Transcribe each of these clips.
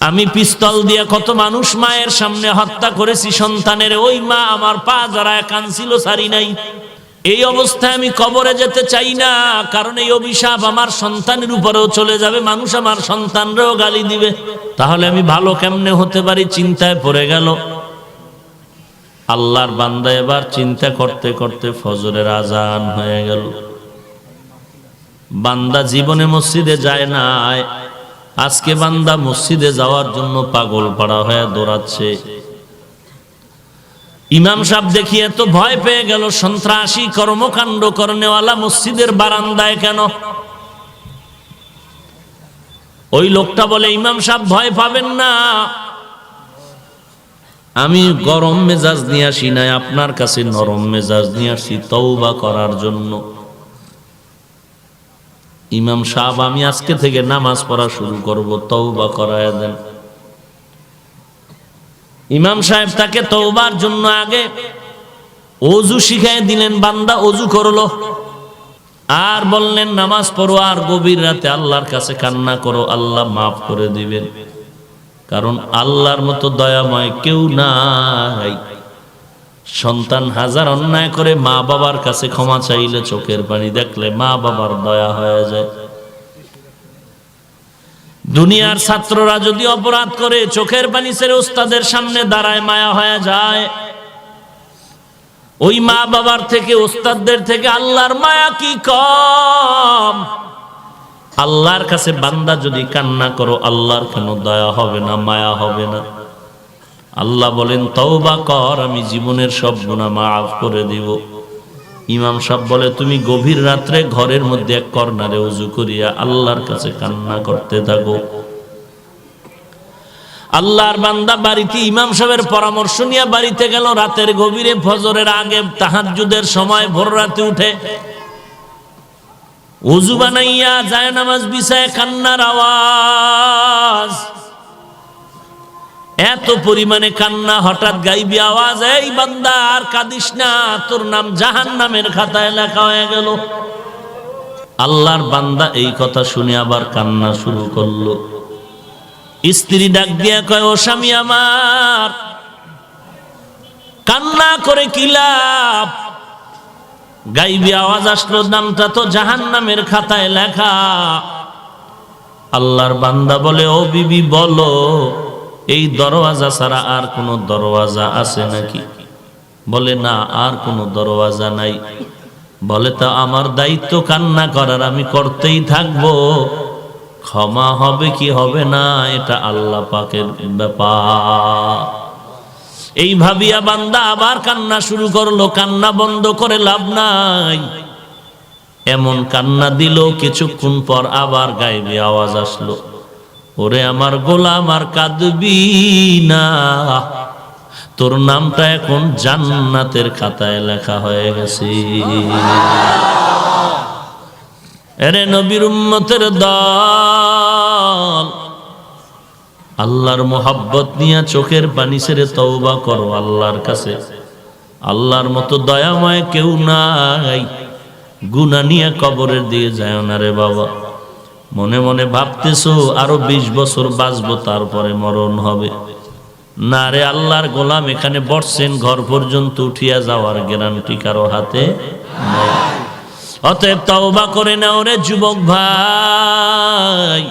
আমি পিস্তল দিয়ে কত মানুষ মায়ের সামনে হত্যা করেছি সন্তানের, ওই মা আমার পা জড়ায় কাঁদছিল, সারি নাই। এই অবস্থায় আমি কবরে যেতে চাই না, কারণ এই অভিশাপ আমার সন্তানের উপরেও চলে যাবে, মানুষ আমার সন্তানরাও গালি দিবে। তাহলে আমি ভালো কেমনে হতে পারি, চিন্তায় পড়ে গেল। আল্লাহর বান্দা এবার চিন্তা করতে করতে ফজরের আজান হয়ে গেল। বান্দা জীবনে মসজিদে যায় না, আজকে বান্দা মসজিদে যাওয়ার জন্য পাগল পাড়া হয়ে দৌড়াচ্ছে। ইমাম সাহেব দেখিয়ে তো ভয় পেয়ে গেল, সন্ত্রাসী কর্মকাণ্ড করনেওয়ালা মসজিদের বারান্দায় কেন? ওই লোকটা বলে, ইমাম সাহেব ভয় পাবেন না, আমি গরম মেজাজ নিয়ে আসি নাই, আপনার কাছে নরম মেজাজ নিয়ে আসি তওবা করার জন্য। ইমাম সাহেব, আমি আজকে থেকে নামাজ পড়া শুরু করব, তওবা করায় দেন। ইমাম সাহেব তাকে তওবার জন্য আগে ওযু শিখাই দিলেন। বান্দা ওযু করলো আর বললেন নামাজ পড়ো, আর গভীর রাতে আল্লাহর কাছে কান্না করো, আল্লাহ মাফ করে দিবেন। কারণ আল্লাহর মতো দয়াময় কেউ নাই। সন্তান হাজার অন্যায় করে মা বাবার কাছে ক্ষমা চাইলে, চোখের পানি দেখলে মা বাবার দয়া হয়ে যায়। দুনিয়ার ছাত্ররা যদি অপরাধ করে, চোখের পানি ছেড়ে ওস্তাদের সামনে দাঁড়ায়, মায়া হয়ে যায়। ওই মা বাবার থেকে, ওস্তাদদের থেকে আল্লাহর মায়া কি কম? আল্লাহর কাছে বান্দা যদি কান্না করো, আল্লাহর কেন দয়া হবে না, মায়া হবে না? আল্লাহ বলেন তওবা কর, আমি জীবনের সব গুনাহ মাফ করে দিব। ইমাম সাহেব বলে, তুমি গভীর রাত্রে ঘরের মধ্যে এক কর্নারে ওযু করিয়া আল্লাহর কাছে কান্না করতে থাকো। আল্লাহর বান্দা বাড়িতে ইমাম সাহেবের পরামর্শ নিয়ে বাড়িতে গেল। রাতের গভীরে, ফজরের আগে, তাহাজ্জুদের সময়, ভোর রাতে উঠে ওযু বানাইয়া যায় নামাজ বিছায়, কান্নার আওয়াজ, এত পরিমাণে কান্না, হঠাৎ গাইবি আওয়াজ, এই বান্দা আর কাঁদিস না, তোর নাম জাহান্নামের খাতায় লেখা হয়ে গেল। আল্লাহর বান্দা এই কথা শুনে আবার কান্না শুরু করলো। স্ত্রী ডাক দিয়া কয়, ও স্বামী আমার, কান্না করে কি লাভ? গাইবি আওয়াজ আসলো, নামটা তো জাহান্নামের খাতায় লেখা। আল্লাহর বান্দা বলে, ও বিবি বলো, এই দরওয়াজা ছাড়া আর কোনো দরওয়াজা আছে নাকি? বলে, না, আর কোনো দরওয়াজা নাই। বলে, তা আমার দায়িত্ব কান্না করার, আমি করতেই থাকবো। ক্ষমা হবে কি হবে না, এটা আল্লাহ পাকের ব্যাপার। এই ভাবিয়া বান্দা আবার কান্না শুরু করলো। কান্না বন্ধ করে লাভ নাই। এমন কান্না দিল, কিছুক্ষণ পর আবার গাইবি আওয়াজ আসলো, ওরে আমার গোলাম, আর কাঁদবি না, তোর নামটা এখন জান্নাতের খাতায় লেখা হয়ে গেছে। এরে নবীর উম্মতের দল, আল্লাহর মোহাব্বত নিয়ে চোখের পানি ছেড়ে তওবা করো আল্লাহর কাছে। আল্লাহর মতো দয়াময় কেউ নাই। গুনাহ নিয়ে কবরের দিয়ে যায় না রে বাবা। মনে মনে ভাবতেছো আরো 20 বছর বাঁচবো, তারপরে মরণ হবে। না রে আল্লাহর গোলাম, এখানে বসছেন, ঘর পর্যন্ত উঠিয়া যাওয়ার গ্যারান্টি কারো হাতে নাই। অতএব তওবা করে নাও রে যুবক ভাই।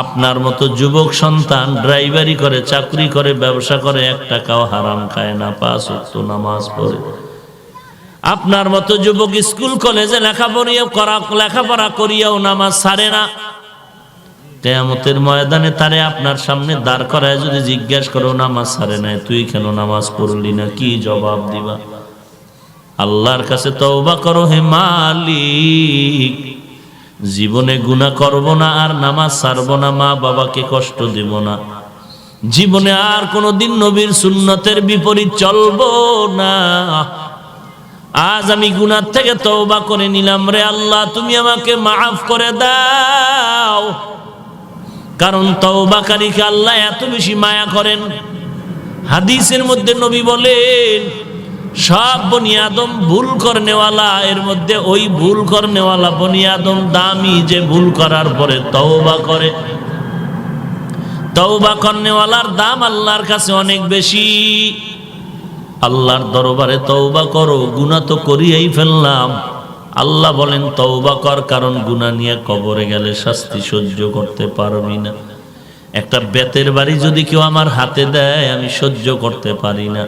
আপনার মতো যুবক সন্তান ড্রাইভারি করে, চাকরি করে, ব্যবসা করে, 1 টাকাও হারাম খায় না, 5 ওয়াক্ত নামাজ পড়ে। আপনার মতো যুবক স্কুল কলেজে লেখাপড়া করিয়াও নামাজ ছাড়ে না। কিয়ামতের ময়দানে তারে আপনার সামনে দাঁড় করায় যদি জিজ্ঞেস করো, নামাজ ছাড়ে নাই, তুই কেন নামাজ পড়লি না, কি জবাব দিবা? আল্লাহর কাছে তওবা করো, হে মালিক, জীবনে গুনাহ করব না, আর নামাজ ছাড়ব না, মা বাবাকে কষ্ট দেব না, জীবনে আর কোনোদিন নবীর সুন্নতের বিপরীত চলবো না। আজ আমি গুনাহ থেকে তওবা করে নিলাম রে আল্লাহ, তুমি আমাকে মাফ করে দাও। কারণ তওবাকারীকে আল্লাহ এত বেশি মায়া করেন। হাদিসের মধ্যে নবী বলেন, সব বনি আদম ভুল করনেওয়ালা, এর মধ্যে ওই ভুল করনেওয়ালা বনি আদম দামি, যে ভুল করার পরে তওবা করে। তওবা করনেওয়ালার দাম আল্লাহর কাছে অনেক বেশি। আল্লাহর দরবারে তওবা করো, গুনাহ তো করিয়েই ফেললাম। আল্লাহ বলেন তওবা কর, কারণ গুনাহ নিয়ে কবরে গেলে শাস্তি সহ্য করতে পারবি না। একটা বেতের বাড়ি যদি কেউ আমার হাতে দেয় আমি সহ্য করতে পারি না।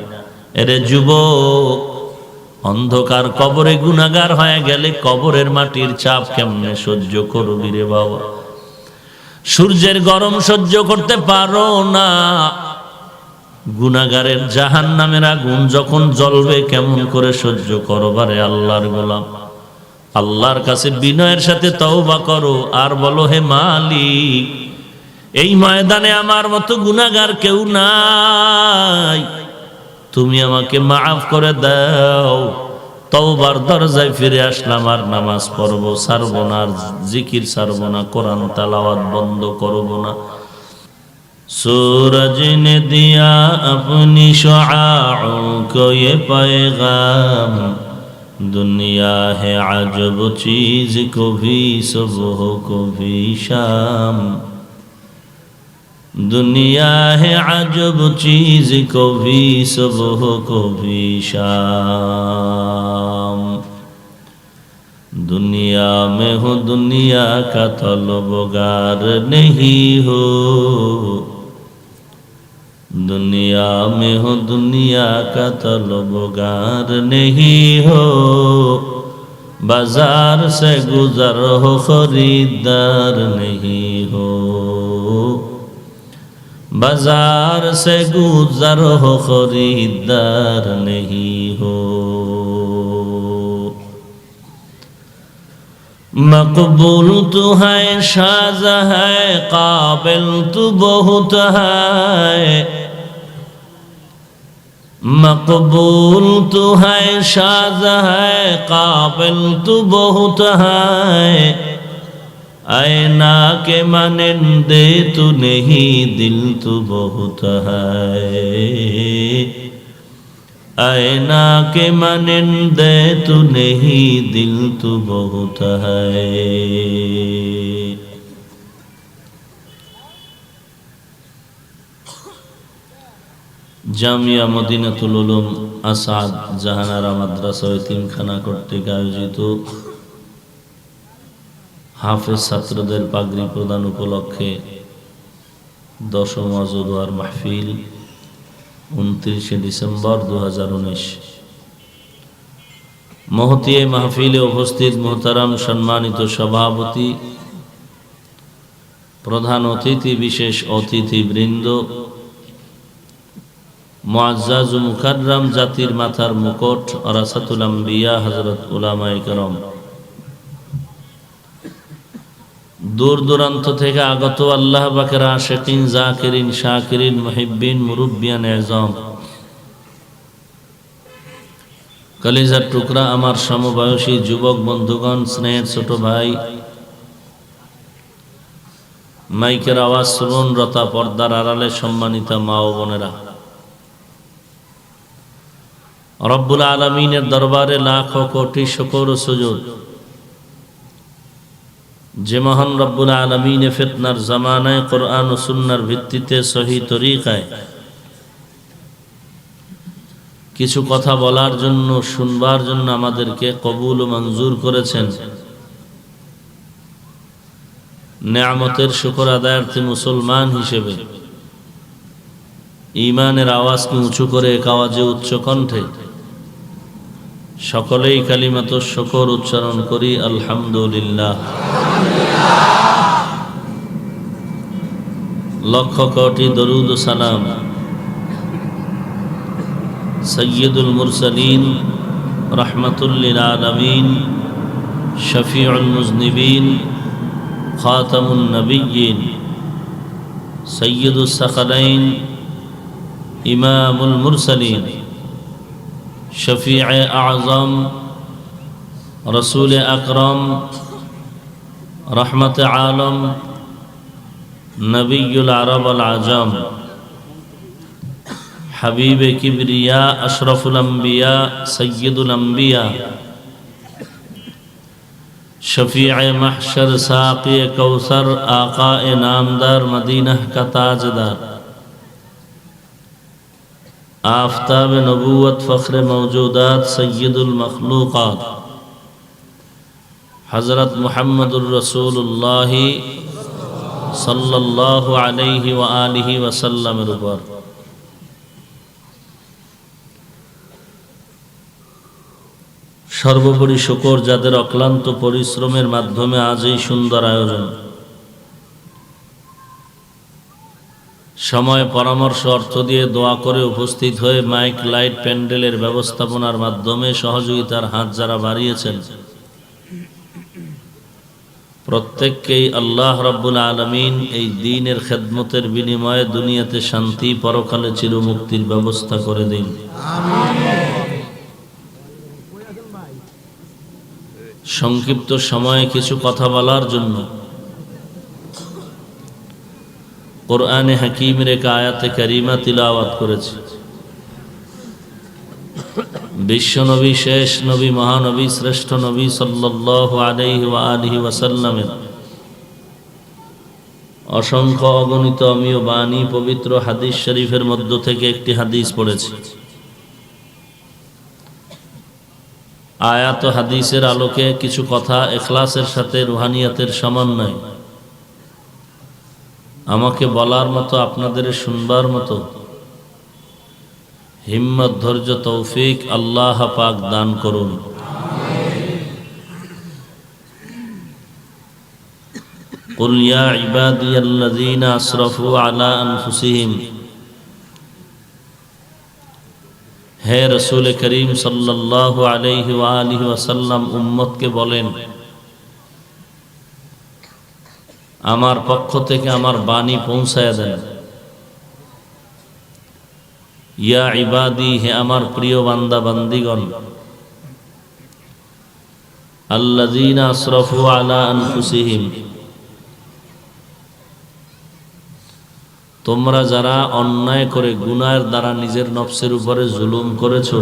এরে যুবক, অন্ধকার কবরে গুনাহগার হয়ে গেলে কবরের মাটির চাপ কেমনে সহ্য করবি রে বাবা? সূর্যের গরম সহ্য করতে পারো না, গুনাহগারের জাহান্নামের আগুন যখন জ্বলবে কেমন করে সহ্য করবারে আল্লাহর গোলাম। আল্লাহর কাছে বিনয়ের সাথে তওবা করো আর বলো, হে মালিক, এই ময়দানে আমার মতো গুনাহগার কেউ নাই, তুমি আমাকে মাফ করে দাও। তওবার দরজায় ফিরে আসলাম, আর নামাজ পড়ব ছাড়ব না, আর জিকির ছাড়ব না, কোরআন তেলাওয়াত বন্ধ করব না। सूरज ने दिया अपनी शुआओं को ये पैगाम, दुनिया है अजब चीज, कभी सुबह कभी शाम, दुनिया है अजब चीज, कभी सुबह कभी शाम, दुनिया में हो दुनिया का तलबगार नहीं हो, दुनिया में हो दुनिया का तलबगार नहीं हो, बाजार से गुजर हो खरीदार नहीं हो, बाजार से गुजर हो खरीदार नहीं हो। मकबूल तू है शाज़ है, काबिल तू बहुत है, मकबूल तू है शाज़ है, काबिल तू बहुत है, ऐना के मानिंदे तू नहीं, दिल तू बहुत है, ऐना के मानिंदे तू नहीं, दिल तू बहुत है। জামিয়া মদিনাতুল উলুম আসাদ জাহানারা মাদ্রাসা ও এতিমখানা কর্তৃক আয়োজিত হাফেজ ছাত্রদের পাগড়ি প্রদান উপলক্ষে 10ম ওয়াজ মাহফিল 29 ডিসেম্বর 2019। মহতী এই মাহফিলে উপস্থিত মোহতারাম সম্মানিত সভাপতি, প্রধান অতিথি, বিশেষ অতিথিবৃন্দ, মুআজ্জাজ ও মুকাররম জাতির মাথার মুকুট ওয়ারাসাতুল আম্বিয়া হযরত উলামায়ে কেরাম, দূর দূরান্ত থেকে আগত আল্লাহ পাকের আশিকিন, জাকিরিন, শাকিরিন, মুহিব্বিন, মুরব্বিয়ান আযম, কলিজার টুকরা আমার সমবয়সী যুবক বন্ধুগণ, স্নেহের ছোট ভাই, মাইকের আওয়াজ শ্রবণরতা পর্দার আড়ালে সম্মানিতা মা ও বোনেরা, রব্বুল আলামিনের দরবারে লাখো কোটি শুকর ও সুজুদ। যে মহান রব্বুল আলামিনে ফিতনার জামানায় কোরআন ও সুন্নাহর ভিত্তিতে সহি তরিকায় কিছু কথা বলার জন্য, শুনবার জন্য আমাদেরকে কবুল ও মঞ্জুর করেছেন। নেয়ামতের শুকর আদায়ার্থে মুসলমান হিসেবে ঈমানের আওয়াজকে উঁচু করে এক আওয়াজে উচ্চ কণ্ঠে সকলেই কালিমাত শুকর উচ্চারণ করি, আলহামদুলিল্লাহ। লক্ষ কোটি দরুদ ও সালাম সৈয়দুল মুরসালিন, রাহমাতুল লিল আলামিন, শফিউল মুজনিবিন, খাতামুন নবিয়্যিন, সৈয়দুস সাকালাইন, ইমামুল মুরসালিন, শফিয়ে আযম, রসুল আকরম, রহমত আলম, নবিয়ুল আরব আল আজম, হাবিবে কিবরিয়া, আশরাফুল আম্বিয়া, সৈয়দুল আম্বিয়া, शफीअ महशर साक़ी कौसर आक़ाए नामदार मदीना का ताजदार आफ़ताब नबूवत फ़ख्र मौजूदात सय्यदुल मखलूक़ात हज़रत मुहम्मदुर रसूलुल्लाह सल्लल्लाहु अलैहि व आलिहि वसल्लम रुपर সর্বোপরি শুকর যাদের অক্লান্ত পরিশ্রমের মাধ্যমে আজ এই সুন্দর আয়োজন, সময় পরামর্শ অর্থ দিয়ে দোয়া করে উপস্থিত হয়ে মাইক লাইট প্যান্ডেলের ব্যবস্থাপনার মাধ্যমে সহযোগিতার হাত যারা বাড়িয়েছেন, প্রত্যেককেই আল্লাহ রাব্বুল আলামিন এই দ্বীনের খেদমতের বিনিময়ে দুনিয়াতে শান্তি, পরকালে চিরমুক্তির ব্যবস্থা করে দিন। সংক্ষিপ্ত সময়ে কিছু কথা বলার জন্য কোরআনে হাকিমের এক আয়াতে কারিমা তিলাওয়াত করেছি। বিশ্বনবী, শেষ নবী, মহানবী, শ্রেষ্ঠ নবী সাল্লাল্লাহু আলাইহি ওয়া আলিহি ওয়াসাল্লামের অসংখ্য অগণিত অমীয় বাণী, পবিত্র হাদিস শরীফের মধ্য থেকে একটি হাদিস পড়েছি। আয়াত ও হাদিসের আলোকে কিছু কথা ইখলাসের সাথে রুহানিয়াতের সমন্বয় আমাকে বলার মতো, আপনাদের শুনবার মতো হিম্মত, ধৈর্য, তৌফিক আল্লাহ পাক দান করুন। কুল ইয়া ইবাদিয়াল্লাযীনা আসরাফু আলা আনফুসিহিম, হে রসুল করিম সাল্লাল্লাহু আলাইহি ওয়া আলিহি ওয়াসাল্লাম, উম্মতকে বলেন, আমার পক্ষ থেকে আমার বাণী পৌঁছায়া দেন। ইয়া ইবাদি, হে আমার প্রিয় বান্দা বান্দিগণ, আল্লাযীনা আসরাফু আলা আনফুসিহিম, তোমরা যারা অন্যায় করে গুনাহের দ্বারা নিজের নফসের উপরে জুলুম করেছো,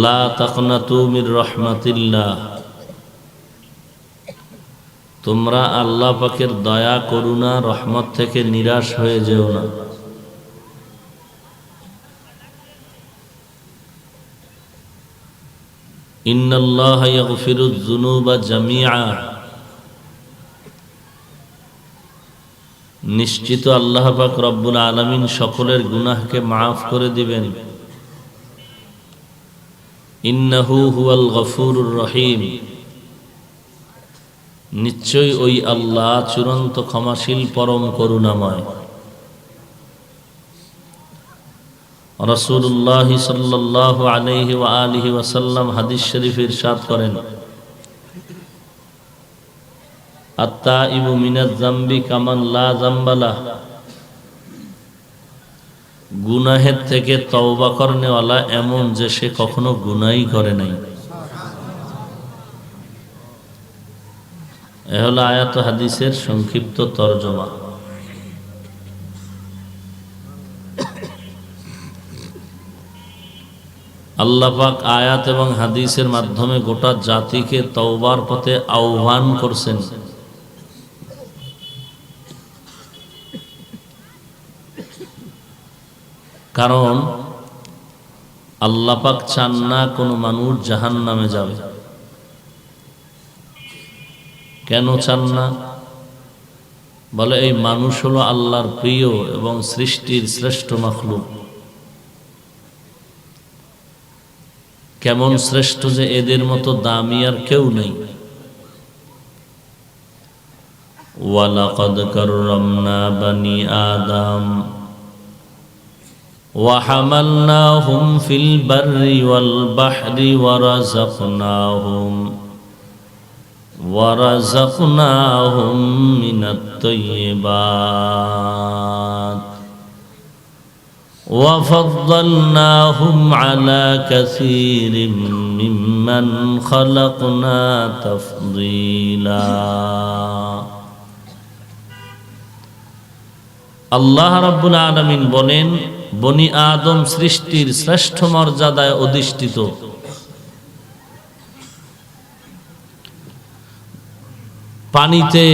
লা তাকনাতু মির রাহমাতিল্লাহ, তোমরা আল্লাহ পাকের দয়া, করুণা, রহমত থেকে নিরাশ হয়ে যেও না। ইন্নাল্লাহা ইয়াগফিরুয যুনুবা জামিআ, নিশ্চিত আল্লাহ পাক রব্বুল আলামিন সকলের গুনাহকে মাফ করে দিবেন। ইন্নাহু হুয়াল গফুরুর রহিম, নিশ্চয় ওই আল্লাহ চূড়ান্ত ক্ষমাশীল, পরম করুণাময়। রাসূলুল্লাহ সাল্লাল্লাহু আলাইহি ওয়া আলিহি ওয়াসাল্লাম হাদিস শরীফে ইরশাদ করেন, আত্তাইবু মিনাজ যামবি কামান লা যামবালা, গুনাহের থেকে তওবা করনেওয়ালা এমন যে সে কখনো গুনাহই করে নাই। এ হলো আয়াত হাদিসের সংক্ষিপ্ত তরজমা। আল্লাহ পাক আয়াত এবং হাদিসের মাধ্যমে গোটা জাতিকে তওবার পথে আহ্বান করছেন। কারণ আল্লাহ পাক চান না কোনো মানুষ জাহান্নামে যাবে। কেন চান না? বলে এই মানুষ হলো আল্লাহর প্রিয় এবং সৃষ্টির শ্রেষ্ঠ মাখলুক। কেমন শ্রেষ্ঠ যে এদের মতো দামি আর কেউ নেই। ওয়ালাকাদ কাররামনা বানি আদম ওয়া হামালনাহুম ফিল বাররি ওয়াল বাহরি ওয়ারাযাকনাহুম মিনাত তাইয়্যিবাত وفضلناهم على كثير ممن خلقنا تفضيلا। আল্লাহ রাব্বুল আলামিন বলেন, বনি আদম সৃষ্টির শ্রেষ্ঠ মর্যাদায় অধিষ্ঠিত। পানিতে,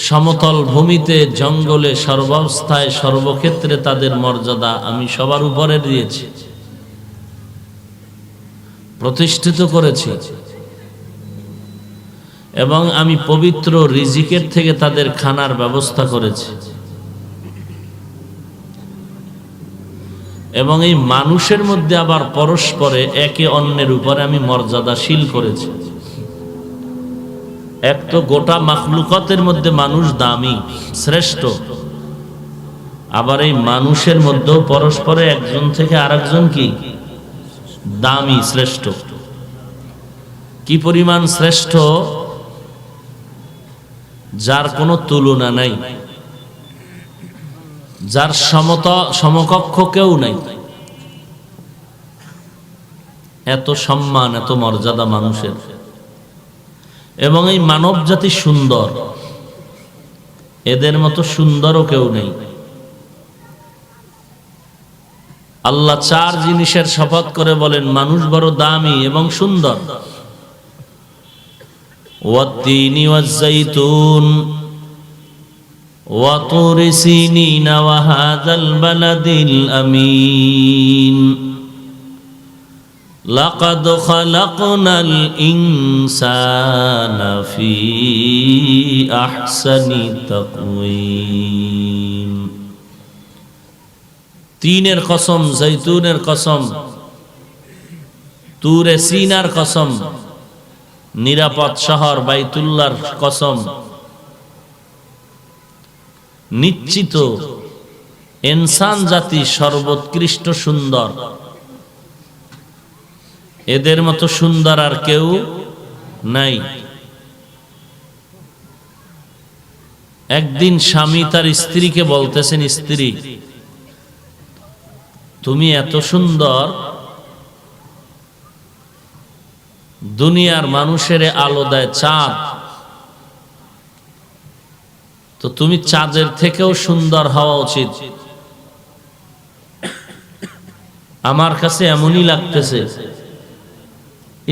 সমতল ভূমিতে, জঙ্গলে, সর্বাবস্থায় সর্বক্ষেত্রে তাদের মর্যাদা আমি সবার উপরে দিয়েছি, প্রতিষ্ঠিত করেছি। এবং আমি পবিত্র রিজিকের থেকে তাদের খানার ব্যবস্থা করেছি। এবং এই মানুষের মধ্যে আবার পরস্পরে একে অন্যের উপরে আমি মর্যাদাশীল করেছি। এক তো গোটা মাখলুকাতের মধ্যে মানুষ দামি, শ্রেষ্ঠ, আবার এই মানুষের মধ্যেও পরস্পরে একজন থেকে আরেকজন কি দামি, শ্রেষ্ঠ। কি পরিমাণ শ্রেষ্ঠ, যার কোনো তুলনা নাই, যার সমকক্ষ কেউ নাই। এত সম্মান, এত মর্যাদা মানুষের। এবং এই মানব জাতি সুন্দর, এদের মতো সুন্দরও কেউ নেই। আল্লাহ চার জিনিসের শপথ করে বলেন মানুষ বড় দামি এবং সুন্দর। ওয়াত্তিনি ওয়াজ্জাইতুন ওয়া তুরি সিনিনা ওয়া হাযাল বালাদিল আমিন লাকাদ খালাকনাল ইনসানা ফি আহসানি তাকওয়িম। তিনের কসম, জৈতুনের কসম, তুরে সিনার কসম, নিরাপদ শহর বাইতুল্লাহর কসম। নিশ্চিত ইনসান জাতি সর্বোৎকৃষ্ট সুন্দর, এদের মতো সুন্দর আর কেউ নাই। একদিন স্বামী তার স্ত্রীকে বলতেছেন, স্ত্রী তুমি এত সুন্দর, দুনিয়ার মানুষের আলো দেয় চাঁদ, তো তুমি চাঁদের থেকেও সুন্দর হওয়া উচিত। আমার কাছে এমনই লাগতেছে।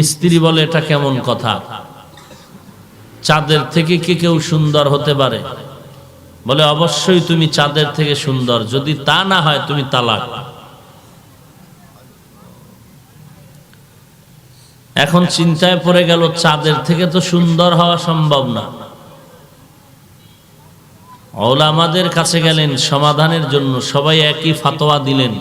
স্ত্রী বলে, এটা কেমন কথা, চাঁদের থেকে কি কেউ সুন্দর হতে পারে? বলে, অবশ্যই তুমি চাঁদের থেকে সুন্দর, যদি তা না হয় তুমি তালাক। এখন চিন্তায় পড়ে গেল, চাঁদের থেকে তো সুন্দর হওয়া সম্ভব না। ওলামাদের কাছে গেলেন সমাধানের জন্য, সবাই একই ফতোয়া দিলেন,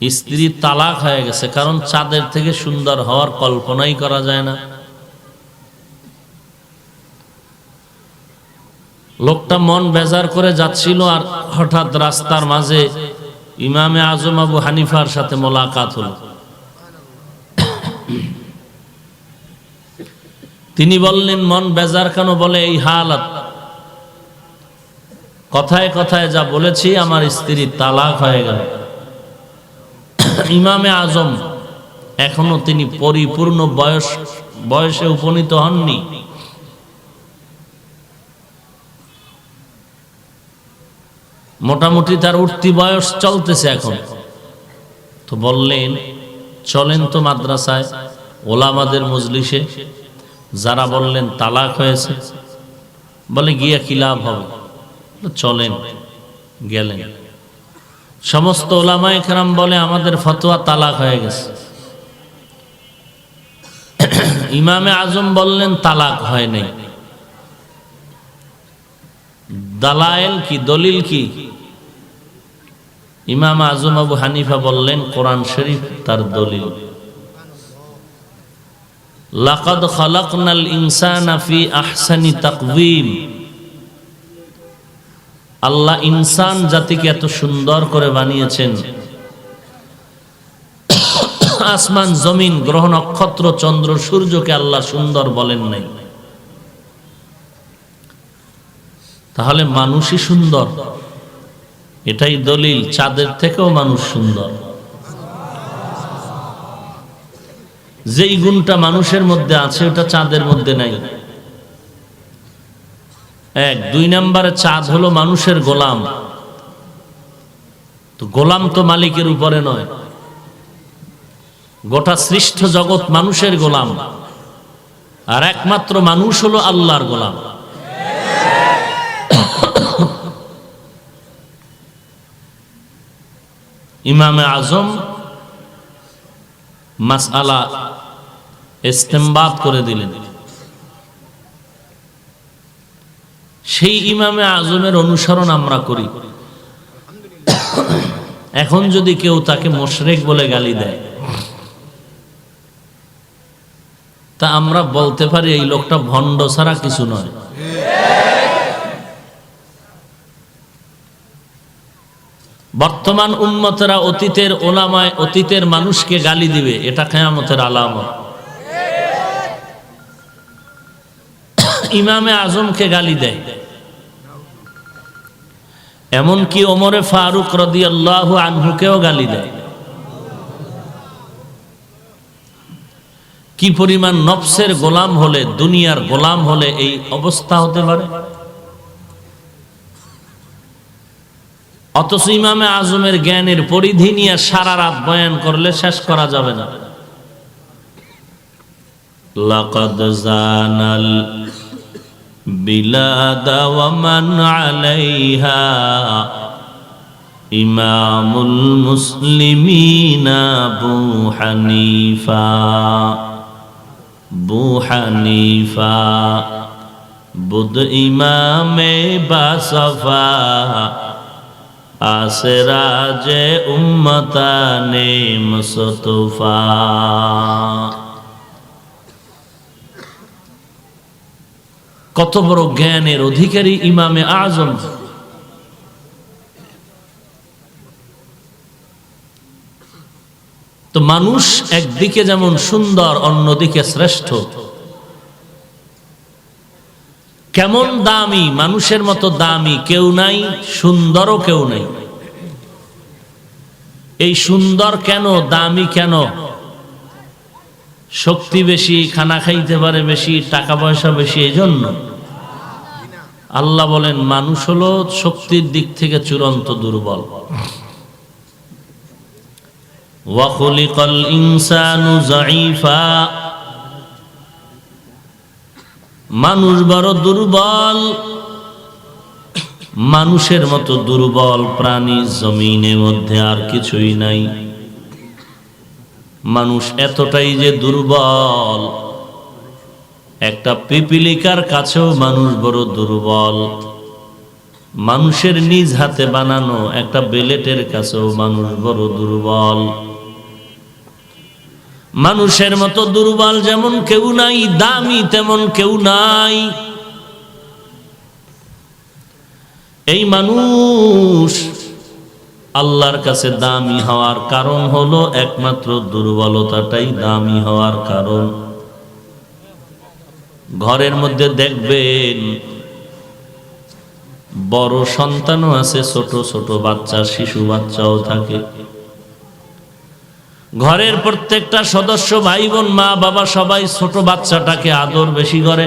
স্ত্রী তালাক হয়ে গেছে, কারণ চাঁদের থেকে সুন্দর হওয়ার কল্পনাই করা যায় না। লোকটা মন বেজার করে যাচ্ছিল, আর হঠাৎ রাস্তার মাঝে ইমামে আজম আবু হানিফার সাথে মোলাকাত হল। তিনি বললেন, মন বেজার কেন? বলে, এই হালাত, কথায় কথায় যা বলেছি আমার স্ত্রী তালাক হয়ে গেল। ইমামে আজম এখনো তিনি পরিপূর্ণ বয়সে উপনীত হননি। মোটামুটি তার উঠতি বয়স চলতেছে এখন। তো বললেন, চলেন তো মাদ্রাসায়, ওলামাদের মজলিসে। যারা বললেন তালাক হয়েছে, বলে গিয়া কি লাভ হবে? চলেন। গেলেন। সমস্ত ওলামায়ে কেরাম বলে, আমাদের ফতোয়া তালাক হয়ে গেছে। ইমামে আজম বললেন তালাক হয় নাই। দালায়েল কি, দলিল কি? ইমাম আজম আবু হানিফা বললেন, কোরআন শরীফ তার দলিল। লাকাদ খালাকনাল ইনসানা ফি আহসানি তাকওয়িম। আল্লাহ ইনসান জাতিকে এত সুন্দর করে বানিয়েছেন, আসমান জমিন গ্রহ নক্ষত্র চন্দ্র সূর্যকে আল্লাহ সুন্দর বলেন নাই। তাহলে মানুষই সুন্দর, এটাই দলিল। চাঁদের থেকেও মানুষ সুন্দর। যেই গুণটা মানুষের মধ্যে আছে ওটা চাঁদের মধ্যে নাই। এক। দুই নম্বরে, চাঁদ হলো মানুষের গোলাম। তো গোলাম তো মালিকের উপরে নয়, গোটা সৃষ্ট জগৎ মানুষের গোলাম। আর একমাত্র মানুষ হলো আল্লাহর গোলাম। ইমামে আজম মাসআলা ইস্তেমবাত করে দিলেন। সেই ইমামে আজমের অনুসরণ আমরা করি। এখন যদি কেউ তাকে মুশরিক বলে গালি দেয়, তা আমরা বলতে পারি এই লোকটা ভণ্ড ছাড়া কিছু নয়। বর্তমান উম্মতেরা অতীতের ওলামায় অতীতের মানুষকে গালি দিবে, এটা কিয়ামতের আলামত। ইমামে আজমকে গালি দেয়, এমনকি ওমরে ফারুক রাদিয়াল্লাহু আনহুকেও গালি দেয়। কি পরিমাণ নফসের গোলাম হলে, দুনিয়ার গোলাম হলে এই অবস্থা হতে পারে। অথচ ইমামে আজমের জ্ঞানের পরিধি নিয়ে সারা রাত বয়ান করলে শেষ করা যাবে না। লাকাদ জানাল বিলাদা ওয়া মান আলাইহা ইমামুল মুসলিমিনা আবু হানিফা বুদ ইমামে বাসফা আসরাজে উম্মতানে মুস্তফা। কত বড় জ্ঞানের অধিকারী ইমামে আজম। তো মানুষ একদিকে যেমন সুন্দর, অন্যদিকে শ্রেষ্ঠ। কেমন দামি, মানুষের মতো দামি কেউ নাই, সুন্দরও কেউ নাই। এই সুন্দর কেন, দামি কেন? শক্তি বেশি, খানা খাইতে পারে বেশি, টাকা পয়সা বেশি, এই জন্য? আল্লাহ বলেন মানুষ হলো শক্তির দিক থেকে চূড়ান্ত দুর্বল। ওয়া খুলিকাল ইনসানু যায়ীফা, মানুষ বড় দুর্বল। মানুষের মতো দুর্বল প্রাণী জমিনের মধ্যে আর কিছুই নাই। মানুষ এতটাই যে দুর্বল, একটা পিপিলিকার কাছেও মানুষ বড় দুর্বল। মানুষের নিজ হাতে বানানো একটা বেলেটের কাছেও মানুষ বড় দুর্বল। মানুষের মতো দুর্বল যেমন কেউ নাই, দামি তেমন কেউ নাই। এই মানুষ আল্লাহর কাছে দামি হওয়ার কারণ হলো একমাত্র দুর্বলতাটাই দামি হওয়ার কারণ। ঘরের মধ্যে দেখবেন বড় সন্তানও আছে, ছোট ছোট বাচ্চা, শিশু বাচ্চাও থাকে। ঘরের প্রত্যেকটা সদস্য, ভাই বোন, মা বাবা সবাই ছোট বাচ্চাটাকে আদর বেশি করে।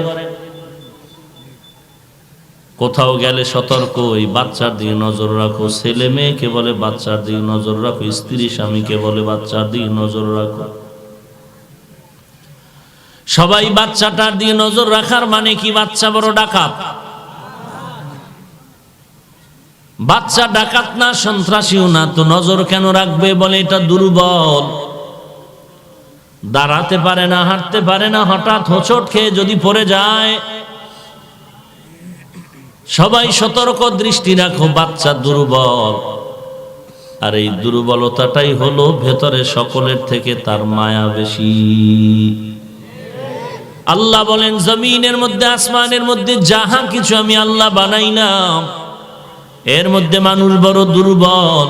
কোথাও গেলে সতর্ক, এই বাচ্চার দিকে নজর রাখো। ছেলে মেয়েকে বলে বাচ্চার দিকে নজর রাখো, স্ত্রী স্বামীকে বলে বাচ্চার দিকে নজর রাখো। সবাই বাচ্চাটার দিকে নজর রাখার মানে কি? বাচ্চা বড় ডাকাত। বাচ্চা ডাকাত না, সন্ত্রাসীও না, তো নজর কেন রাখবে? বলে এটা দুর্বল, দাঁড়াতে পারে না, হাঁটতে পারে না, হঠাৎ হোঁচট খেয়ে যদি পড়ে যায়। সবাই সতর্ক দৃষ্টি রাখো, বাচ্চা দুর্বল। আর এই দুর্বলতাটাই হলো ভেতরে সকলের থেকে তার মায়া বেশি। আল্লাহ বলেন জমিনের মধ্যে, আসমানের মধ্যে যাহা কিছু আমি আল্লাহ বানাই না, এর মধ্যে মানুষ বড় দুর্বল,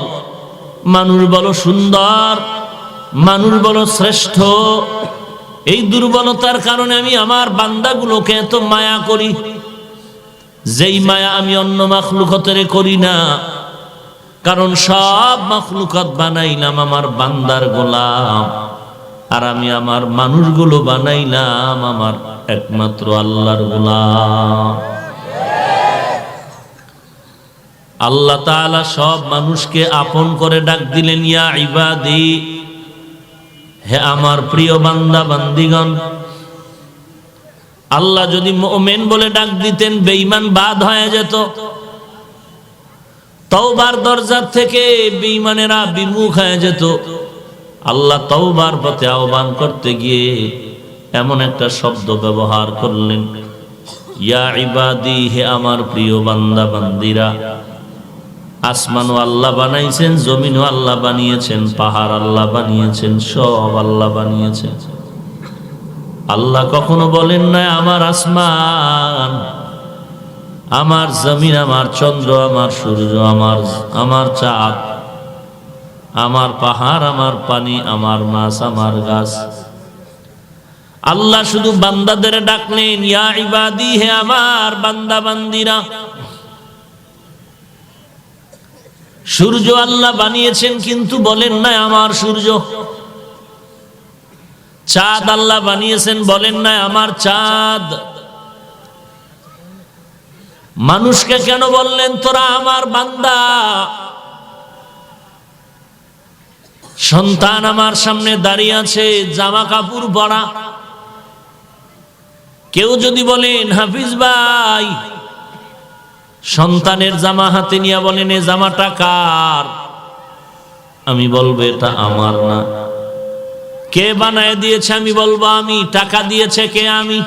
মানুষ বড় সুন্দর, মানুষ বড় শ্রেষ্ঠ। এই দুর্বলতার কারণে আমি আমার বান্দাগুলোকে এত মায়া করি, যেই মায়া আমি অন্য মাখলুকাতের করি না। কারণ সব মাখলুকাত বানাইলাম আমার বান্দার গোলাম, আর আমি আমার মানুষগুলো বানাইলাম আমার একমাত্র আল্লাহর গোলাম। আল্লাহ তাআলা সব মানুষকে আপন করে ডাক দিলেন, ইয়া ইবাদি, হে আমার প্রিয় বান্দা বান্দিগণ। আল্লাহ যদি মুমিন বলে ডাক দিতেন বেঈমান বাদ হয়ে যেত। তওবার দরজা থেকে বেঈমানেরা বিমুখ হয়ে যেত। আল্লাহ তওবার পথে আহ্বান করতে গিয়ে এমন একটা শব্দ ব্যবহার করলেন, ইয়া ইবাদি, হে আমার প্রিয় বান্দা বান্দিরা। আসমানও আল্লাহ বানাইছেন, জমিনও আল্লাহ বানিয়েছেন, পাহাড় আল্লাহ বানিয়েছেন, সব আল্লাহ বানিয়েছেন। আল্লাহ কখনো বলেন না আমার আসমান, আমার জমিন, আমার চন্দ্র, আমার সূর্য, আমার চাঁদ, আমার পাহাড়, আমার পানি, আমার মাছ, আমার গাছ। আল্লাহ শুধু বান্দাদের ডাকলেন, ইয়া ইবাদি, হে আমার বান্দা বান্দিরা। সূর্য আল্লাহ বানিয়েছেন কিন্তু বলেন না আমার সূর্য। চাঁদ আল্লাহ বানিয়েছেন, বলেন না আমার চাঁদ। মানুষকে কেন বললেন তোরা আমার বান্দা? সন্তান আমার সামনে দাঁড়িয়ে আছে, জামা কাপড় পরা। কেউ যদি বলেন হাফিজ ভাই, সন্তানের জামা হাতে নিয়ে বলেন এ জামাটা কার? আমি বলবো এটা আমার না। কে বানায় দিয়েছে? আমি বলবো আমি। টাকা দিয়েছে কে? আমি।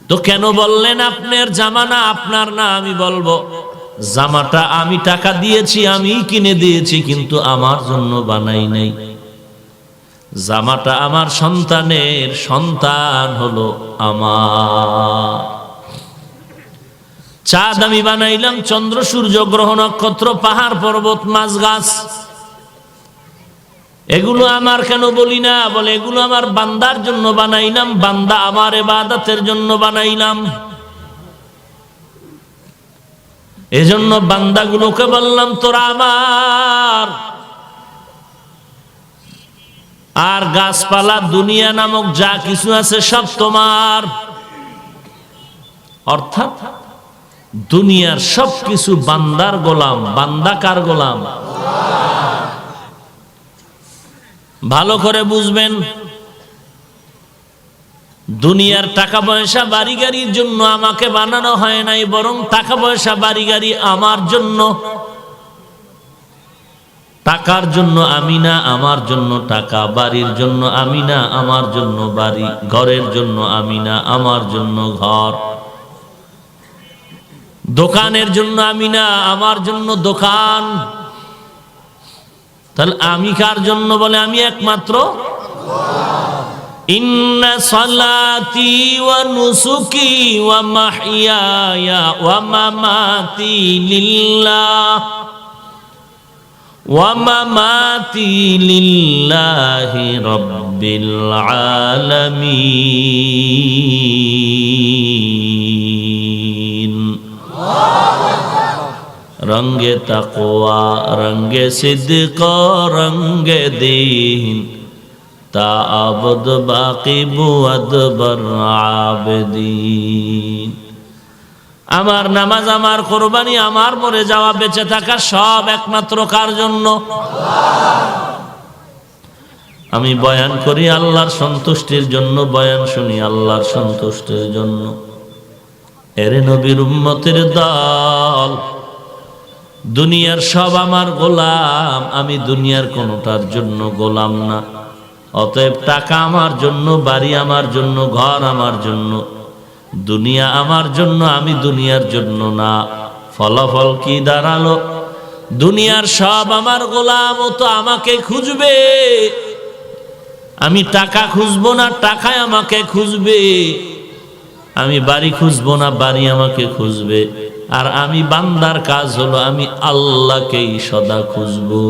তো কেন বললেন আপনার জামা না, আপনার না? আমি বলবো জামাটা আমি টাকা দিয়েছি, আমি কিনে দিয়েছি, কিন্তু আমার জন্য বানাই নাই। জামাটা আমার সন্তানের, সন্তান হলো আমার। চাঁদ আমি বানাইলাম, চন্দ্র সূর্য গ্রহ নক্ষত্র পাহাড় পর্বত মাছ গাছ, এগুলো আমার কেন বলি না? বলে এগুলো আমার বান্দার জন্য বানাইলাম, বান্দা আমার ইবাদতের জন্য বানাইলাম। এজন্য বান্দাগুলোকে বললাম তোরা আমার। আর গাছপালা দুনিয়া নামক যা কিছু আছে সব তোমার। অর্থাৎ দুনিয়ার সব কিছু বান্দার গোলাম। বান্দা কার গোলাম? ভালো করে বুঝবেন। দুনিয়ার টাকা পয়সা বাড়ি গাড়ির জন্য আমাকে বানানো হয় নাই, বরং টাকা পয়সা বাড়ি গাড়ি আমার জন্য। টাকার জন্য আমি না, আমার জন্য টাকা। বাড়ির জন্য আমি না, আমার জন্য বাড়ি। ঘরের জন্য আমি না, আমার জন্য ঘর। দোকানের জন্য আমি না, আমার জন্য দোকান। তাহলে আমি কার জন্য? বলে আমি একমাত্র ইন্না সালাতি ওয়া নুসুকি ওয়া মাহইয়ায়া ওয়া মামাতি লিল্লাহ ওয়া মামাতি লিল্লাহি রাব্বিল আলামিন। रंगे तक़वा रंगे सिद्क़ रंगे दीन ताअबद बाकी बुअद बर आबदीन। আমার নামাজ, আমার কুরবানি, আমার মরে যাওয়া, বেঁচে থাকা সব একমাত্র কার জন্য? আমি বয়ান করি আল্লাহর সন্তুষ্টির জন্য, বয়ান শুনি আল্লাহর সন্তুষ্টির জন্য। এরে নবীর উম্মতের দল, দুনিয়ার সব আমার গোলাম, আমি দুনিয়ার কোনোটার জন্য গোলাম না। অতএব টাকা আমার জন্য, বাড়ি আমার জন্য, ঘর আমার জন্য, দুনিয়া আমার জন্য, আমি দুনিয়ার জন্য না। ফলাফল কি দাঁড়ালো? দুনিয়ার সব আমার গোলাম, ও তো আমাকে খুঁজবে। আমি টাকা খুঁজবো না, টাকায় আমাকে খুঁজবে। আমি বাড়ি খুঁজবো না, বাড়ি আমাকে খুঁজবে। আর আমি বান্দার কাজ হলো আমি আল্লাহকেই সদা খুঁজবো।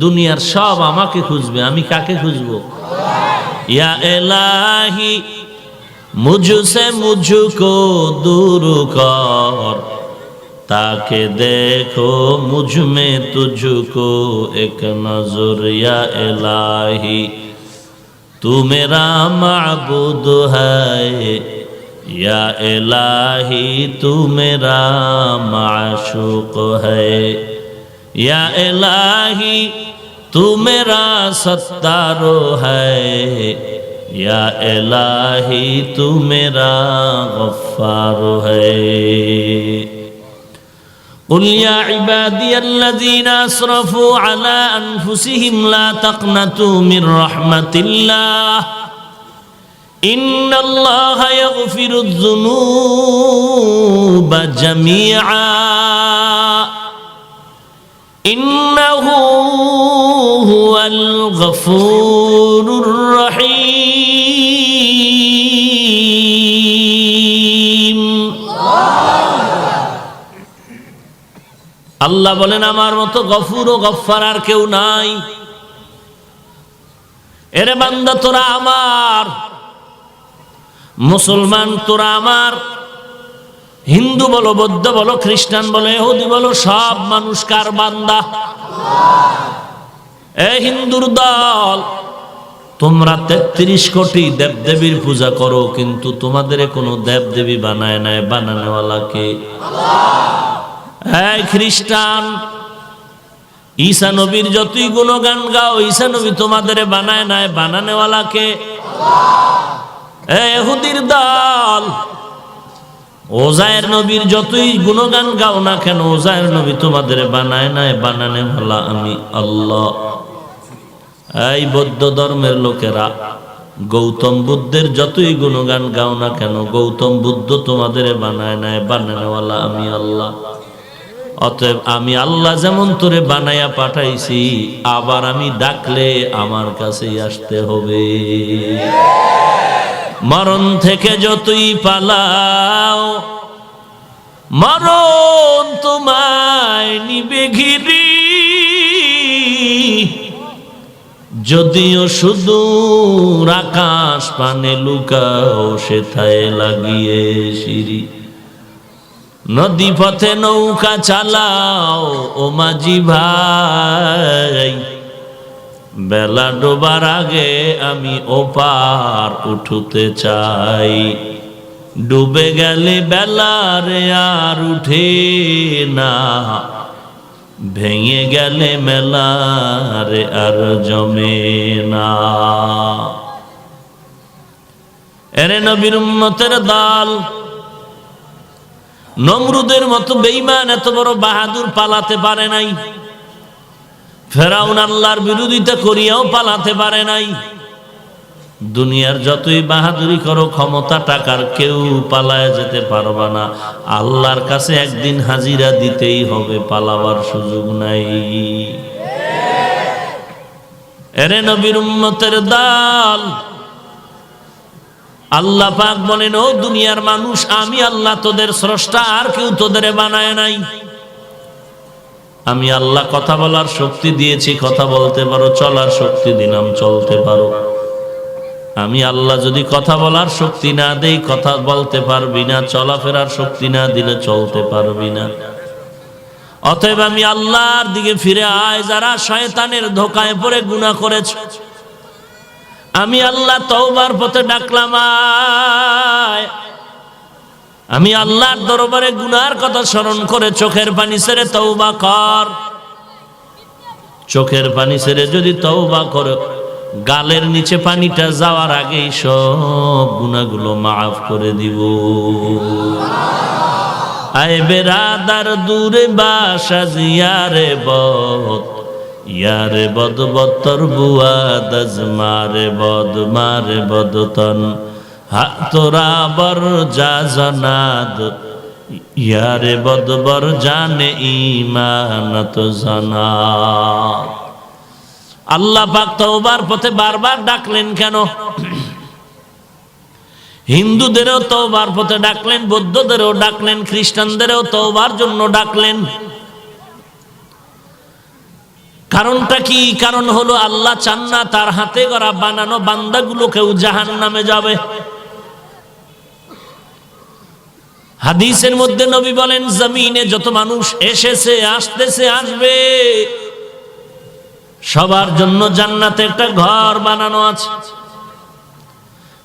দুনিয়ার সব আমাকে খুঁজবে, আমি কাকে খুঁজবো? ইয়া ইলাহি মুঝসে মুঝকো দূর কর, তাকে দেখো মুঝ মে তুঝকো এক নজর। ইয়া ইলাহি तू मेरा माबूद है, या इलाही तू मेरा माशूक है, या इलाही तू मेरा सत्तारो है या इलाही तू मेरा गफ्फारो है। قل يا عبادي الذين أسرفوا على أنفسهم لا تقنطوا من رحمة الله إن الله يغفر الذنوب جميعا إنه هو الغفور الرحيم। আল্লাহ বলেন আমার মতো গফুর ও গফফার আর কেউ নাই। এরে বান্দা তোরা আমার, মুসলমান তোরা আমার, হিন্দু বলো, বৌদ্ধ বলো, খ্রিস্টান বলো, ইহুদি বলো, সব মানুষ কার বান্দা? এই হিন্দুর দল, তোমরা 33 কোটি দেবদেবীর পূজা করো, কিন্তু তোমাদের কোনো দেবদেবী বানায় নাই, বানানোওয়ালাকে এই খ্রিস্টান, ঈসা নবীর যতই গুণগান গাও, ঈসা নবী তোমাদের বানায় নাই, বানানোওয়ালাকে। এই ইহুদির দল, ওজায়ের নবীর যতই গুণগান গাও না কেন, ওজায়ের নবী তোমাদের বানায় নাই, বানানোওয়ালা আমি আল্লাহ। এই বৌদ্ধ ধর্মের লোকেরা, গৌতম বুদ্ধের যতই গুণগান গাও না কেন, গৌতম বুদ্ধ তোমাদের বানায় নাই, বানানোওয়ালা আমি আল্লাহ। অতএব আমি আল্লাহ যেমন তোরে বানাইয়া পাঠাইছি, আবার আমি ডাকলে আমার কাছেই আসতে হবে। মরণ থেকে যতই পালাও, মরণ তোমায় নিবে ঘিরি, যদিও সুদূর আকাশ পানে লুকাও, সেথায় লাগিয়ে সিঁড়ি। নদী পথে নৌকা চালাও ও মাঝি ভাই, বেলা ডোবার আগে আমি ওপার উঠতে চাই। ডুবে গেলে বেলারে আর উঠে না, ভেঙে গেলে মেলারে আর জমে না। এরে নবীর উম্মতের দল, নমরুদের মতো বেঈমান এত বড় বাহাদুর পালাতে পারে নাই। ফেরাউন আল্লাহর বিরোধিতা করিয়াও পালাতে পারে নাই। দুনিয়ার যতই বাহাদুরি করো, ক্ষমতা টাকার, কেউ পালায় যেতে পারবা না। আল্লাহর কাছে একদিন হাজিরা দিতেই হবে, পালাবার সুযোগ নাই। এরে নবীর উম্মতের দল, আল্লাহ পাক বলেন, ও দুনিয়ার মানুষ, আমি আল্লাহ তোদের স্রষ্টা, আর কেউ তোদের বানায় নাই। আমি আল্লাহ কথা বলার শক্তি দিয়েছি, কথা বলতে পারো, চলার শক্তি দিলাম, চলতে পারো। আমি আল্লাহ যদি কথা বলার শক্তি না দেই, কথা বলতে পারবি না, চলাফেরার শক্তি না দিলে চলতে পারবি না। অতএব আমি আল্লাহর দিকে ফিরে আয়, যারা শয়তানের ধোকায় পড়ে গুনাহ করেছ। আমি আল্লাহ তওবার পথে ডাকলাম, আয়। আমি আল্লাহর দরবারে গুনার কথা স্মরণ করে চোখের পানি ছেড়ে তওবা কর। চোখের পানি ছেড়ে যদি তওবা করো, গালের নিচে পানিটা যাওয়ার আগেই সব গুনাহগুলো মাফ করে দিব। আয় বেরাদার দূরে বাসা জিয়ারে বদ, ইয়ারে বদ বত্তর বুয়াদ মারে বদ, মারে বদতন তোরা বর যা জানাদ, ইয়ারে বদ বর জানে ইমানত জানাত। আল্লাহ পাক তওবার পথে বারবার ডাকলেন কেন? হিন্দুদেরও তওবার পথে ডাকলেন, বৌদ্ধদেরও ডাকলেন, খ্রিস্টানদেরও তওবার জন্য ডাকলেন। কারণটা কি? কারণ হলো আল্লাহ চান না তার হাতে গড়া বানানো বান্দাগুলো কেউ জাহান্নামে যাবে। হাদিসের মধ্যে নবী বলেন, জমিনে যত মানুষ এসেছে, আসতেছে, আসবে, সবার জন্য জান্নাতে একটা ঘর বানানো আছে।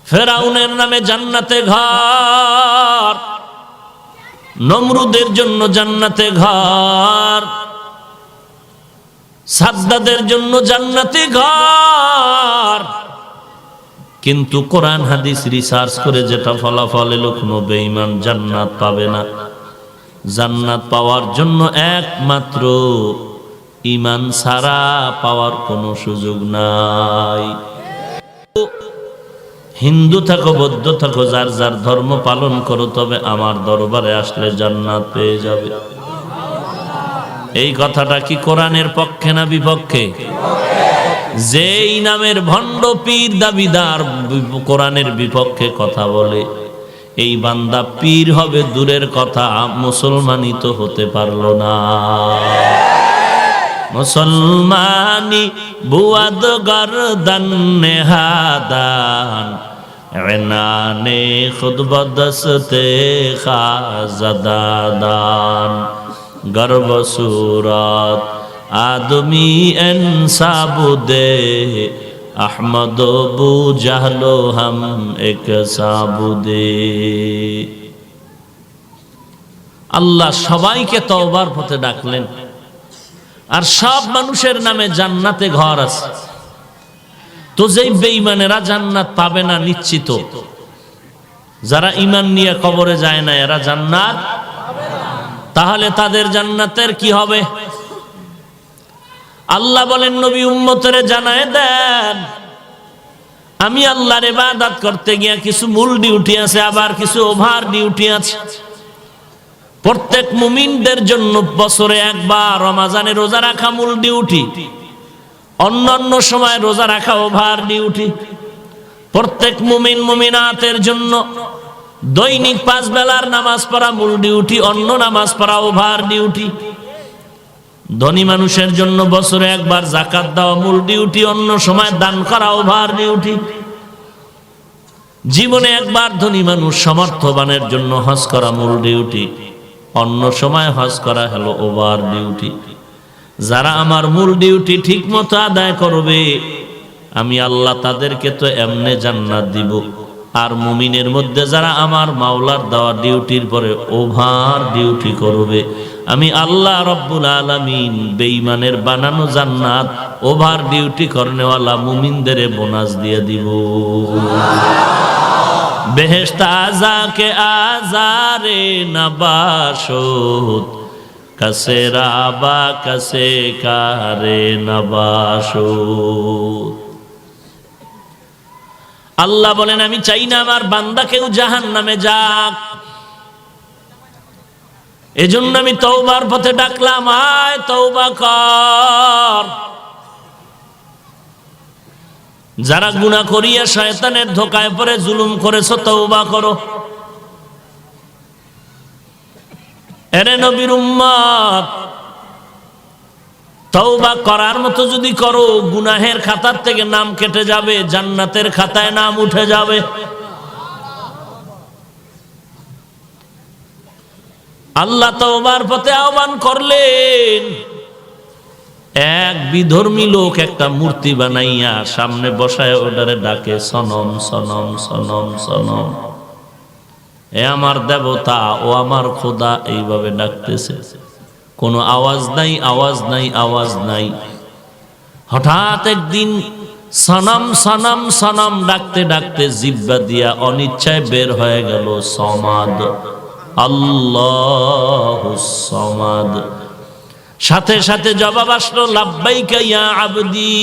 ফেরাউনের নামে জান্নাতে ঘর, নমরুদের জন্য জান্নাতে ঘর, সাদ্দাদের জন্য জান্নাতি ঘর, কিন্তু কোরআন হাদিস রিসার্চ করে যেটা ফলাফল এলো, কোনো বেঈমান জান্নাত পাবে না। জান্নাত পাওয়ার জন্য একমাত্র ঈমান ছাড়া পাওয়ার কোনো সুযোগ নাই। হিন্দু থাকো, বৌদ্ধ থাকো, যার যার ধর্ম পালন করো, তবে আমার দরবারে আসলে জান্নাত পেয়ে যাবে। এই কথাটা কি কোরআনের পক্ষে না বিপক্ষে? যেই নামের ভণ্ড পীর দাবিদার কোরআনের বিপক্ষে কথা বলে, এই বান্দা পীর হবে দূরের কথা, মুসলমানই তো হতে পারলো না। মুসলমানি বুয়াদ গরদান নেহাদান, এনানে খুদ বদস্তে খাজাদান, গর্ব সুরাত আদমি এনসাবুদে, আহমদ বু জাহলো হাম এক সাবুদে। আল্লাহ সবাইকে তওবার পথে ডাকলেন, আর সব মানুষের নামে জান্নাতে ঘর আছে। তো যেই বেঈমানেরা জান্নাত পাবে না নিশ্চিত, যারা ঈমান নিয়ে কবরে যায় না, এরা জান্নাত পাবে না। তাহলে তাদের জান্নাতের কি হবে? আল্লাহ বলেন, নবী উম্মতের জানায় দেন, আমি আল্লাহর ইবাদত করতে গিয়ে কিছু মূল ডিউটি আছে, আবার কিছু ওভার ডিউটি আছে। প্রত্যেক মুমিনদের জন্য বছরে একবার রমজানে রোজা রাখা মূল ডিউটি, অন্যান্য সময় রোজা রাখা ওভার ডিউটি। প্রত্যেক মুমিন মুমিনাতের জন্য দৈনিক 5 বেলার নামাজ পড়া মূল ডিউটি, অন্য নামাজ পড়া ওভার ডিউটি। ধনী মানুষের জন্য বছরে একবার যাকাত দেওয়া মূল ডিউটি, অন্য সময় দান করা ওভার ডিউটি। জীবনে একবার ধনী মানুষ সমর্থবানের জন্য হজ করা মূল ডিউটি, অন্য সময় হজ করা হলো ওভার ডিউটি। যারা আমার মূল ডিউটি ঠিক মতো আদায় করবে, আমি আল্লাহ তাদেরকে তো এমনে জান্নাত দিব। আর মুমিনের মধ্যে যারা আমার মাওলার দেওয়া ডিউটির পরে ওভার ডিউটি করবে, আমি আল্লাহ রব্বুল আলামিন বেঈমানের বানানো জান্নাত ওভার ডিউটি করনেওয়ালা মুমিনদের বোনাস দিয়ে দিব। বেহেশত আযাকে আযারে নবাশত, কাসে রাবা কাসে কারে নবাশত। আল্লাহ বলেন, আমি চাই না আমার বান্দা কেউ জাহান্নামে যাক। এজন্য আমি তওবার পথে ডাকলাম, আয় তওবা কর। যারা গুনাহ করিয়া শয়তানের ধোকায় পড়ে জুলুম করেছো, তওবা করো। এরে নবীর উম্মত, তওবা করার মতো যদি করো, গুনাহের খাতার থেকে নাম কেটে যাবে, জান্নাতের খাতায় নাম উঠে যাবে। আল্লাহ তওবার পথে আহ্বান করলেন। এক বিধর্মী লোক একটা মূর্তি বানাইয়া সামনে বসায় ওটারে ডাকে, সনম সনম সনম সনম। এ আমার দেবতা, ও আমার খোদা, এইভাবে ডাকতেছে। কোনো আওয়াজ নাই, আওয়াজ নাই, আওয়াজ নাই। হঠাৎ একদিন সনম সনম সনম ডাকতে ডাকতে জিহ্বা দিয়া অনিচ্ছায় বের হয়ে গেল সমাদ, আল্লাহুস সমাদ। সাথে সাথে জবাব আসলো, লাব্বাইকা ইয়া আবদি।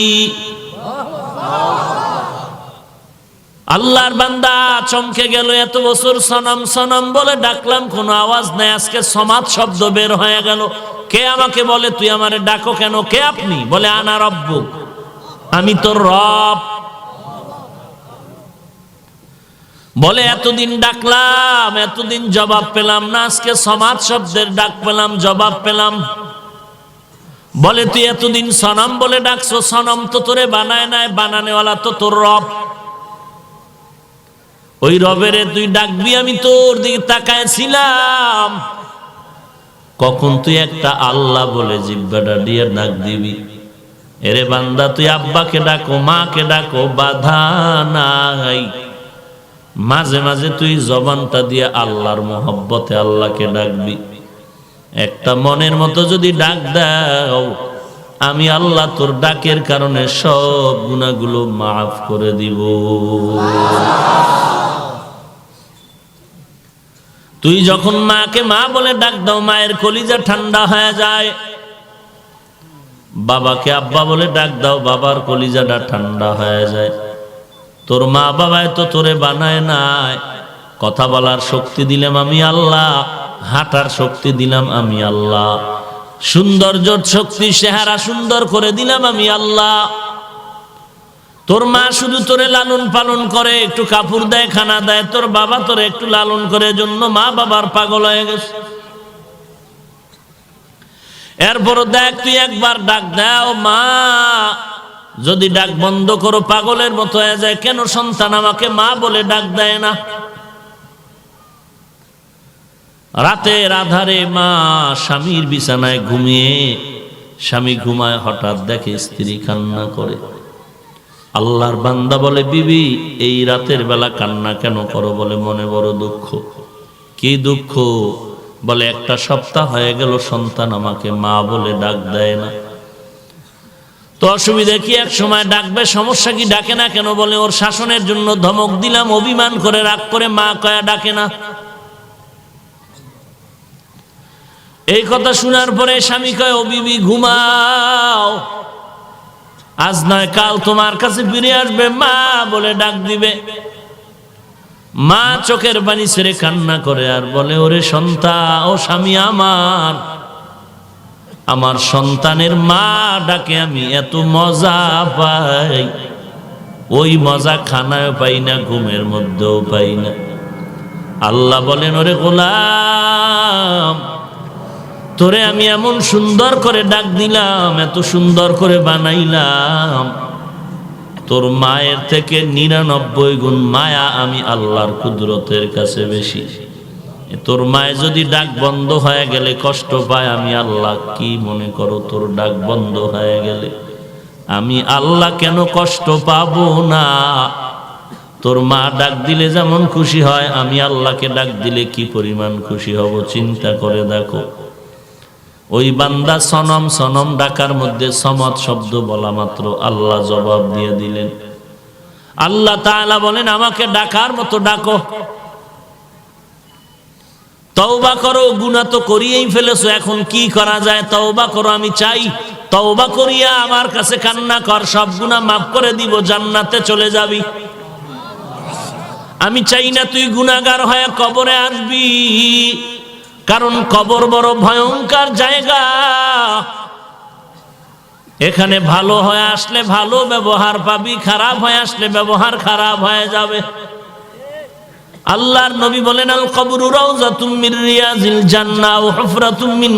আল্লাহর বান্দা চমকে গেল, এত বছর সনম সনম বলে ডাকলাম, কোনো আওয়াজ নাই, আজকে সমাদ শব্দ বের হয়ে গেল। কে আমাকে বলে তুই আমারে ডাকো কেন? কে আপনি? বলে আনা রব্বুক, আমি তোর রব। বলে এতদিন ডাকলাম, এতদিন জবাব পেলাম না, আজকে সমাদ শব্দের ডাক পেলাম, জবাব পেলাম। বলে তুই এতদিন সনম বলে ডাকছো, সনম তো তোরে বানায় নাই, বানানেওয়ালা তো তোর রব। ওই রবেরে তুই ডাকবি, আমি তোর দিকে তাকায়ছিলাম, কখন তুই একটা আল্লাহ বলে জিহ্বাটা দিয়ে ডাক দিবি। এরে বান্দা, তুই আব্বাকে ডাকো, মাকে ডাকো, বাধা নাই। মাঝে মাঝে তুই জবানটা দিয়ে আল্লাহর মোহব্বতে আল্লাহকে ডাকবি। একটা মনের মতো যদি ডাক দাও, আমি আল্লাহ তোর ডাকের কারণে সব গুনাহগুলো মাফ করে দিব। তুই যখন মাকে মা বলে ডাক দাও, মায়ের কলিজা ঠান্ডা হয়ে যায়। বাবাকে আব্বা বলে ডাক দাও, বাবার কলিজাটা ঠান্ডা হয়ে যায়। তোর মা বাবায় তো তোরে বানায় নাই। কথা বলার শক্তি দিলাম আমি আল্লাহ, হাঁটার শক্তি দিলাম আমি আল্লাহ, সৌন্দর্যর শক্তি চেহারা সুন্দর করে দিলাম আমি আল্লাহ। তোর মা শুধু তোরে লালন পালন করে, একটু কাপড় দেয়, খানা দেয়। তোর বাবা তোরে একটু লালন করে, জন্য মা বাবার পাগল হয়ে গেছে। এরপরও দেখ, তুই একবার ডাক দাও মা, যদি ডাক বন্ধ করো পাগলের মতো হয়ে যায়। কেন সন্তান আমাকে মা বলে ডাক দেয় না? রাতের আধারে মা স্বামীর বিছানায় ঘুমিয়ে, স্বামী ঘুমায়, হঠাৎ দেখে স্ত্রী কান্না করে। আল্লাহর বান্দা বলে, বিবি এই রাতের বেলা কান্না কেন করো? বলে, মনে বড় দুঃখ। কি দুঃখ? বলে, একটা সপ্তাহ হয়ে গেল সন্তান আমাকে মা বলে ডাক দেয় না। তো অসুবিধা কি? এক সময় ডাকবে, সমস্যা কি? ডাকে না কেন? বলে, ওর শাসনের জন্য ধমক দিলাম, অভিমান করে রাগ করে মা কয়া ডাকে না। এই কথা শোনার পরে স্বামী কয়, ও বিবি ঘুমাও, আজ নয় কাল তোমার কাছে ফিরে আসবে, মা বলে ডাক দিবে। মা চোখের পানি ছেড়ে কান্না করে আর বলে, ওরে সন্তান, ও স্বামী আমার, আমার সন্তানের মা ডাকে আমি এত মজা পাই, ওই মজা খানায় পাই না, ঘুমের মধ্যেও পাই না। আল্লাহ বলেন, ওরে গোলাম, তোরে আমি এমন সুন্দর করে ডাক দিলাম, এত সুন্দর করে বানাইলাম, তোর মায়ের থেকে 99 গুণ মায়া আমি আল্লাহর কুদরতের কাছে বেশি। তোর মায়ের যদি ডাক বন্ধ হয়ে গেলে কষ্ট পায়, আমি আল্লাহ কি মনে করো? তোর ডাক বন্ধ হয়ে গেলে আমি আল্লাহ কেন কষ্ট পাবো না? তোর মা ডাক দিলে যেমন খুশি হয়, আমি আল্লাহকে ডাক দিলে কি পরিমাণ খুশি হব চিন্তা করে দেখো। ওই বান্দা সনম সনম ডাকার মধ্যে সমদ শব্দ বলা মাত্র আল্লাহ জবাব দিয়ে দিলেন। আল্লাহ তাআলা বলেন, আমাকে ডাকার মতো ডাকো, তওবা করো। গুনাহ তো করিয়েই ফেলেছো, এখন কি করা যায়? তওবা করো, আমি চাই তওবা করিয়া আমার কাছে কান্না কর, সব গুনাহ মাফ করে দিব, জান্নাতে চলে যাবি। আমি চাই না তুই গুনাহগার হয়ে কবরে আসবি, কারণ কবর বড় ভয়ঙ্কর জায়গা। এখানে ভালো হয়ে আসলে ভালো ব্যবহার পাবি, খারাপ হয়ে আসলে ব্যবহার খারাপ হয়ে যাবে। আল্লাহর নবী বলেন, আল কবরু রাউযাতুম মির রিয়াজিল জান্নাহ ওয়া হুফরাতুম মিন